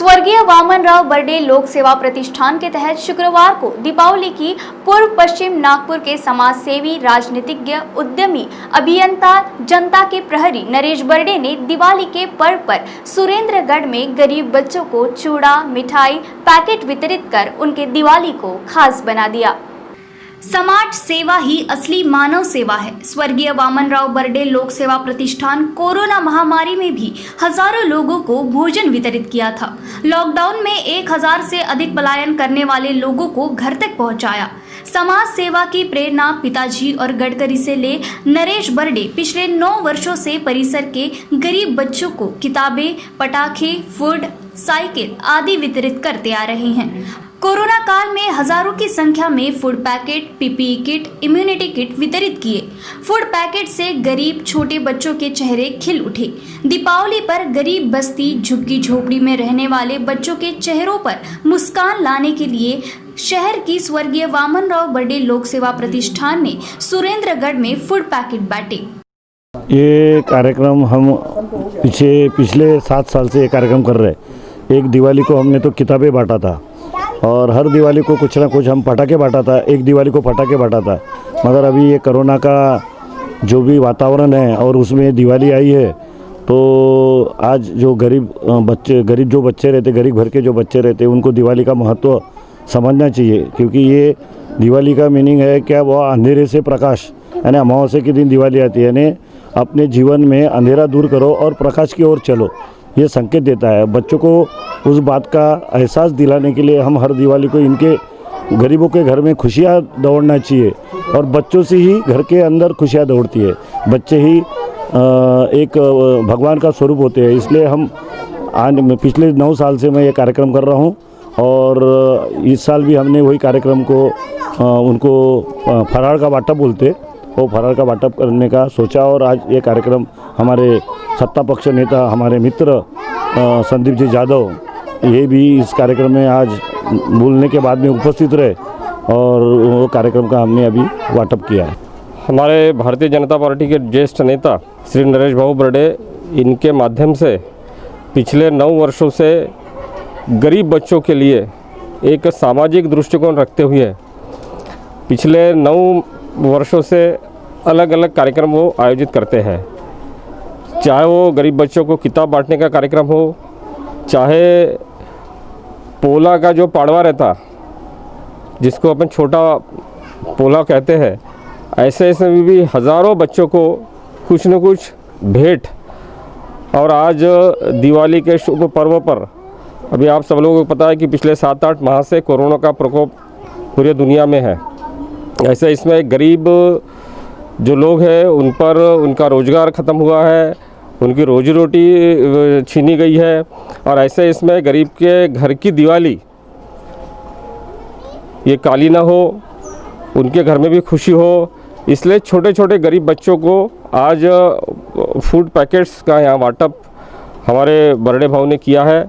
स्वर्गीय वामनराव बर्डे लोक सेवा प्रतिष्ठान के तहत शुक्रवार को दीपावली की पूर्व पश्चिम नागपुर के समाज सेवी, राजनीतिज्ञ, उद्यमी, अभियंता, जनता के प्रहरी नरेश बर्डे ने दिवाली के पर्व पर सुरेंद्रगढ़ में गरीब बच्चों को चूड़ा, मिठाई पैकेट वितरित कर उनके दिवाली को खास बना दिया। समाज सेवा ही असली मानव सेवा है। स्वर्गीय वामनराव बर्डे लोक सेवा प्रतिष्ठान कोरोना महामारी में भी हजारों लोगों को भोजन वितरित किया था। लॉकडाउन में 1000 से अधिक पलायन करने वाले लोगों को घर तक पहुंचाया। समाज सेवा की प्रेरणा पिताजी और गडकरी से ले नरेश बर्डे पिछले 9 वर्षों से परिसर के गरीब बच्चों को किताबें, पटाखे, फूड, साइकिल आदि वितरित करते आ रहे हैं। कोरोना काल में हजारों की संख्या में food packet, PPE kit, immunity kit वितरित किए। फूड पैकेट से गरीब छोटे बच्चों के चेहरे खिल उठे। दीपावली पर गरीब बस्ती, झुग्गी झोपड़ी में रहने वाले बच्चों के चेहरों पर मुस्कान लाने के लिए शहर की स्वर्गीय वामनराव बर्डे लोक सेवा प्रतिष्ठान ने सुरेंद्रगढ़ में फूड पैकेट बांटे। ये कार्यक्रम हम पिछले 7 साल से ये कार्यक्रम कर रहे हैं। एक दिवाली को हमने तो किताबें बांटा था और हर दिवाली को कुछ ना कुछ हम पटाखे बांटा था। एक दिवाली को पटाखे बांटा था, मगर अभी ये कोरोना का जो भी वातावरण है और उसमें दिवाली आई है, तो आज जो गरीब जो बच्चे रहते, गरीब घर के जो बच्चे रहते, उनको दिवाली का महत्व समझना चाहिए। क्योंकि ये दिवाली का मीनिंग है क्या, वह अंधेरे से प्रकाश, यानी अमावस्या के दिन दिवाली आती है, यानी अपने जीवन में अंधेरा दूर करो और प्रकाश की ओर चलो, ये संकेत देता है। बच्चों को उस बात का एहसास दिलाने के लिए हम हर दिवाली को इनके गरीबों के घर में खुशियाँ दौड़ना चाहिए और बच्चों से ही घर के अंदर खुशियाँ दौड़ती है। बच्चे ही एक भगवान का स्वरूप होते हैं। इसलिए हम पिछले 9 साल से मैं ये कार्यक्रम कर रहा हूँ और इस साल भी हमने वही कार्यक्रम को उनको फरार का वाटप बोलते, वो फरार का वाटप करने का सोचा और आज ये कार्यक्रम हमारे सत्ता पक्ष नेता, हमारे मित्र संदीप जी यादव, ये भी इस कार्यक्रम में आज बोलने के बाद में उपस्थित रहे और वो कार्यक्रम का हमने अभी वाटप किया है। हमारे भारतीय जनता पार्टी के ज्येष्ठ नेता श्री नरेश भाऊ बर्डे, इनके माध्यम से पिछले 9 वर्षों से गरीब बच्चों के लिए एक सामाजिक दृष्टिकोण रखते हुए पिछले 9 वर्षों से अलग अलग कार्यक्रम वो आयोजित करते हैं। चाहे वो गरीब बच्चों को किताब बांटने का कार्यक्रम हो, चाहे पोला का जो पाड़वा रहता, जिसको अपन छोटा पोला कहते हैं, ऐसे में भी हज़ारों बच्चों को कुछ न कुछ भेंट। और आज दिवाली के शुभ पर्व पर अभी आप सब लोगों को पता है कि पिछले 7-8 माह से कोरोना का प्रकोप पूरी दुनिया में है। ऐसे इसमें गरीब जो लोग हैं उन पर उनका रोज़गार ख़त्म हुआ है, उनकी रोजी रोटी छीनी गई है और ऐसे इसमें गरीब के घर की दिवाली ये काली ना हो, उनके घर में भी खुशी हो। इसलिए छोटे छोटे गरीब बच्चों को आज फूड पैकेट्स का यहाँ वाटप हमारे बर्डे भाऊ ने किया है